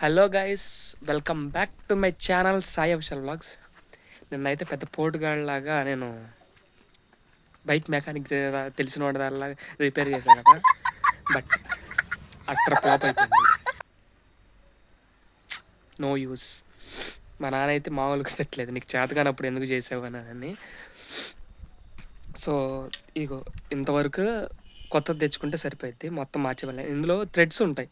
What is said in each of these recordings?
Hello guys, welcome back to my channel Sai official vlogs. నిన్నైతే పెద్ద పోటుగాళ్ళలాగా నేను బైక్ మెకానిక్ తెలిసిన వాడి దానిలాగా రిపేర్ చేశాను కదా, బట్ అట్టర్ ఫ్లాప్ అయిపోయింది. No use. మా నాన్న అయితే మామూలుగా తిట్టలేదు, నీకు చేత కానప్పుడు ఎందుకు చేసావు అని. సో ఇగో ఇంతవరకు కొత్తది తెచ్చుకుంటే సరిపోద్ది, మొత్తం మార్చేవాళ్ళ. ఇందులో థ్రెడ్స్ ఉంటాయి,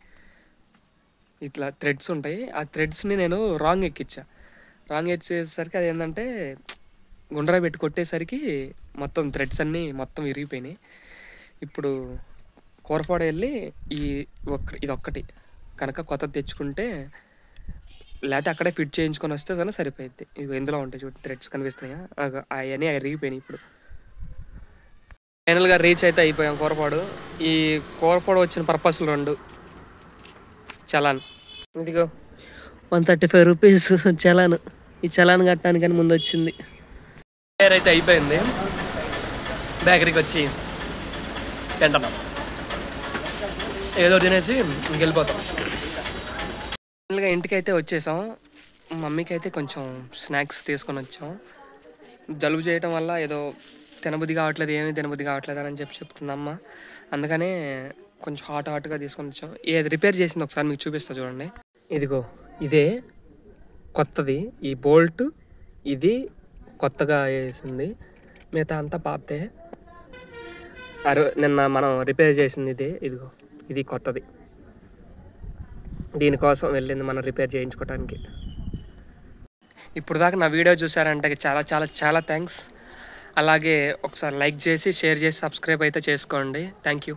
ఇట్లా థ్రెడ్స్ ఉంటాయి. ఆ థ్రెడ్స్ని నేను రాంగ్ ఎక్కిచ్చేసరికి అది ఏంటంటే గుండ్రా పెట్టి కొట్టేసరికి మొత్తం థ్రెడ్స్ అన్నీ మొత్తం విరిగిపోయినాయి. ఇప్పుడు కూరపాడ వెళ్ళి ఇదొక్కటి కనుక కొత్తది తెచ్చుకుంటే, లేకపోతే అక్కడే ఫిట్ చేయించుకొని వస్తే కానీ సరిపోయింది. ఇది ఎందులో ఉంటాయి చూడండి, థ్రెడ్స్ కనిపిస్తున్నాయా, అవన్నీ విరిగిపోయినాయి. ఇప్పుడు ఫైనల్గా రీచ్ అయితే అయిపోయాం కూరపాడు. ఈ కూరపాడు వచ్చిన పర్పస్లు రెండు: చలాన్, ఇదిగో 135 రూపీస్ చలాన్. ఈ చలాన్ కట్టడానికని ముందు వచ్చింది. ఫేర్ అయితే అయిపోయింది, బేకరీకి వచ్చి తింటున్నాం. ఏదో తినేసి ఇంకెళ్ళిపోతాం. ఫైనల్గా ఇంటికి అయితే వచ్చేసాం. మమ్మీకి అయితే కొంచెం స్నాక్స్ తీసుకొని వచ్చాం. జలుబు చేయటం వల్ల ఏదో తినబుద్ధి కావట్లేదు, ఏమీ తినబుద్ధి కావట్లేదు అని చెప్తుందమ్మ. అందుకనే కొంచెం హాట్గా తీసుకొని వచ్చాం. ఏది రిపేర్ చేసింది ఒకసారి మీకు చూపిస్తా చూడండి. ఇదిగో ఇదే కొత్తది, ఈ బోల్ట్ ఇది కొత్తగా వేసింది, మిగతా అంతా పాతే. నిన్న మనం రిపేర్ చేసింది ఇదే. ఇదిగో ఇది కొత్తది, దీనికోసం వెళ్ళింది మనం రిపేర్ చేయించుకోవడానికి. ఇప్పుడు దాకా నా వీడియో చూసారంటే చాలా చాలా చాలా థ్యాంక్స్. అలాగే ఒకసారి లైక్ చేసి, షేర్ చేసి, సబ్స్క్రైబ్ అయితే చేసుకోండి. Thank you.